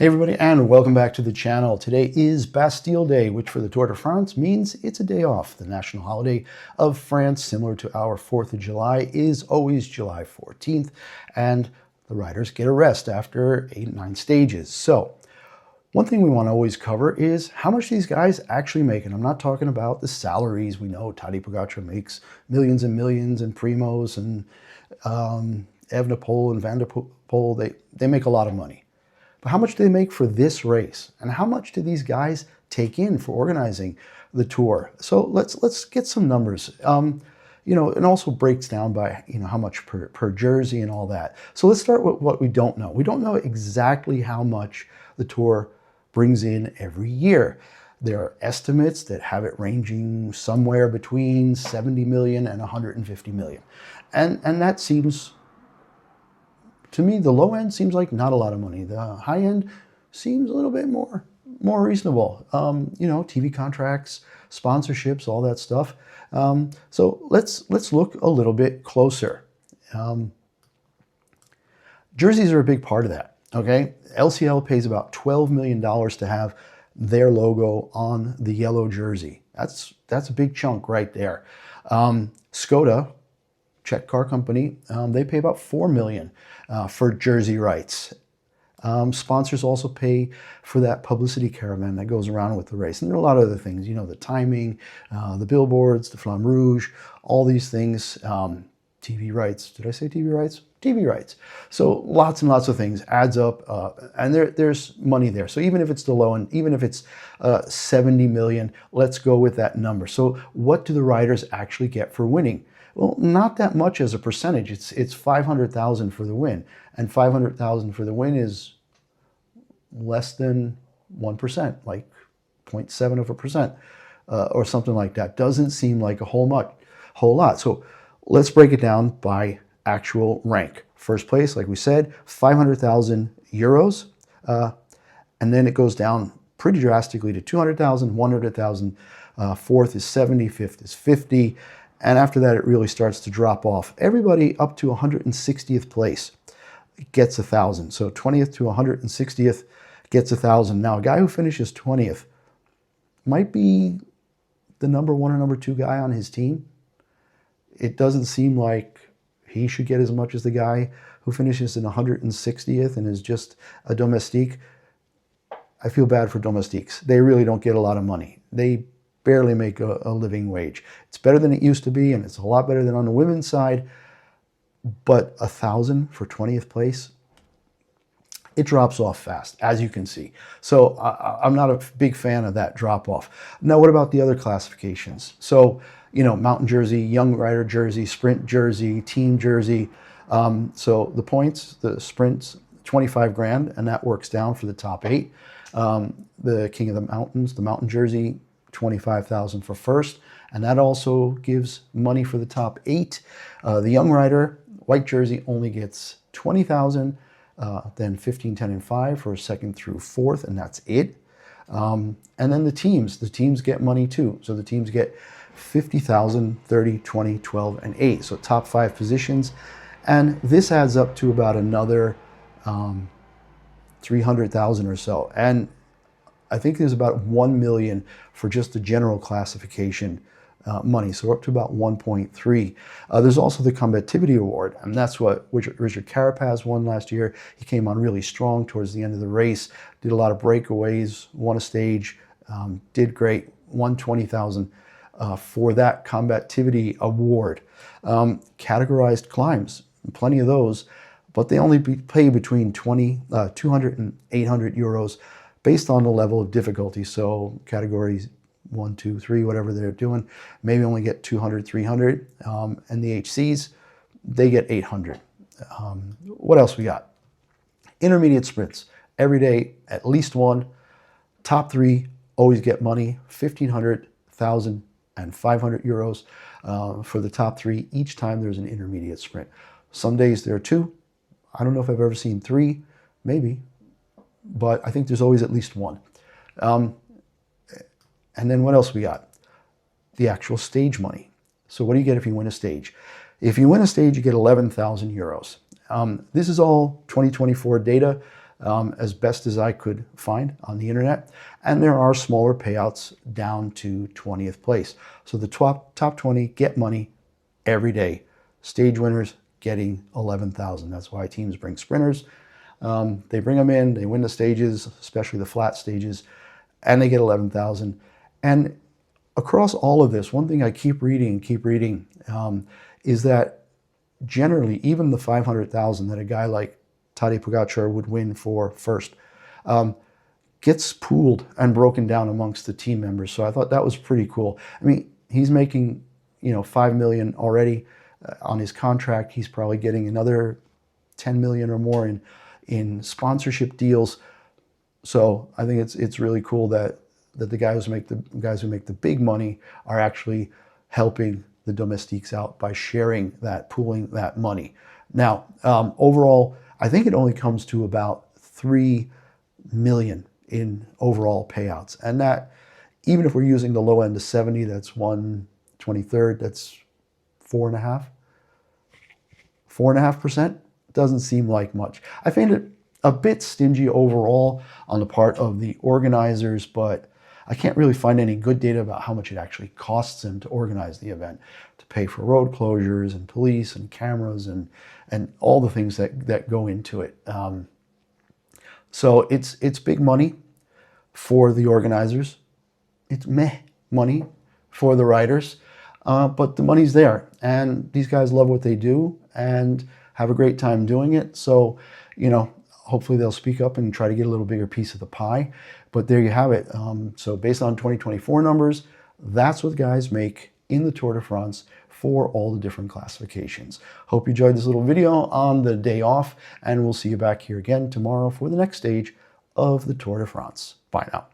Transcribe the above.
Hey everybody, and welcome back to the channel. Today is Bastille Day, which for the Tour de France means it's a day off. The national holiday of France, similar to our 4th of July, is always July 14th, and the riders get a rest after 8-9 stages. So one thing we want to always cover is how much these guys actually make. And I'm not talking about the salaries. We know Tadej Pogačar makes millions and millions, and Primoz and Evenepoel and Van der Poel, they make a lot of money. But how much do they make for this race? And how much do these guys take in for organizing the Tour? So let's get some numbers. It also breaks down by how much per jersey and all that. So let's start with what we don't know. We don't know exactly how much the Tour brings in every year. There are estimates that have it ranging somewhere between 70 million and 150 million. And that seems, to me, the low end seems like not a lot of money. The high end seems a little bit more reasonable. TV contracts, sponsorships, all that stuff. So let's look a little bit closer. Jerseys are a big part of that. Okay, LCL pays about $12 million to have their logo on the yellow jersey. That's a big chunk right there. Skoda, Czech car company, they pay about $4 million for jersey rights. Sponsors also pay for that publicity caravan that goes around with the race. And there are a lot of other things, the timing, the billboards, the Flamme Rouge, all these things. TV rights. Did I say TV rights? TV rights. So lots and lots of things adds up, and there's money there. So even if it's the low end, even if it's 70 million, let's go with that number. So what do the riders actually get for winning? Well, not that much as a percentage. It's 500,000 for the win, and 500,000 for the win is less than 1%, like 0.7%, or something like that. Doesn't seem like a whole lot. So let's break it down by actual rank. First place, like we said, 500,000 euros, and then it goes down pretty drastically to 200,000, 100,000. Fourth is 70, fifth is 50. And after that, it really starts to drop off. Everybody up to 160th place gets 1,000. So 20th to 160th gets 1,000. Now, a guy who finishes 20th might be the number 1 or number 2 guy on his team. It doesn't seem like he should get as much as the guy who finishes in 160th and is just a domestique. I feel bad for domestiques. They really don't get a lot of money. They barely make a living wage. It's better than it used to be, and it's a lot better than on the women's side, but 1,000 for 20th place, it drops off fast, as you can see. So I'm not a big fan of that drop off. Now, what about the other classifications? So, mountain jersey, young rider jersey, sprint jersey, team jersey. So the points, the sprints, 25 grand, and that works down for the top 8. The King of the Mountains, the mountain jersey, 25,000 for first, and that also gives money for the top 8. The young rider, white jersey, only gets 20,000, then 15, 10, and 5 for second through fourth, and that's it. And then the teams get money too. So the teams get 50,000, 30, 20, 12, and 8. So top 5 positions, and this adds up to about another 300,000 or so. And I think there's about 1 million for just the general classification money. So we're up to about 1.3. There's also the combativity award, and that's what Richard Carapaz won last year. He came on really strong towards the end of the race, did a lot of breakaways, won a stage, did great, won 20,000 for that combativity award. Categorized climbs, plenty of those, but they only pay between 200 and 800 euros based on the level of difficulty. So categories 1, 2, 3, whatever they're doing, maybe only get 200, 300. And the HCs, they get 800. What else we got? Intermediate sprints. Every day, at least one. Top 3 always get money, 1,500, 1,000, and 500 euros for the top 3 each time there's an intermediate sprint. Some days there are 2. I don't know if I've ever seen 3, maybe, but I think there's always at least 1. And then what else we got? The actual stage money. So what do you get if you win a stage? If you win a stage, you get 11,000 euros. This is all 2024 data. as best as I could find on the internet. And there are smaller payouts down to 20th place. So the top 20 get money every day. Stage winners getting 11,000. That's why teams bring sprinters. They bring them in, they win the stages, especially the flat stages, and they get 11,000. And across all of this, one thing I keep reading, is that generally, even the 500,000 that a guy like Tadej Pogačar would win for first, gets pooled and broken down amongst the team members. So I thought that was pretty cool. I mean, he's making, 5 million already on his contract. He's probably getting another 10 million or more in sponsorship deals. So I think it's really cool that the guys who make the big money are actually helping the domestiques out by sharing that, pooling that money. Now, overall, I think it only comes to about 3 million in overall payouts. And that, even if we're using the low end of 70, that's 1/23, that's 4.5%. Doesn't seem like much. I find it a bit stingy overall on the part of the organizers, but I can't really find any good data about how much it actually costs them to organize the event, to pay for road closures and police and cameras and all the things that go into it. So it's big money for the organizers. It's meh money for the riders, but the money's there, and these guys love what they do and have a great time doing it. So, hopefully they'll speak up and try to get a little bigger piece of the pie. But there you have it. So based on 2024 numbers, that's what guys make in the Tour de France for all the different classifications. Hope you enjoyed this little video on the day off, and we'll see you back here again tomorrow for the next stage of the Tour de France. Bye now.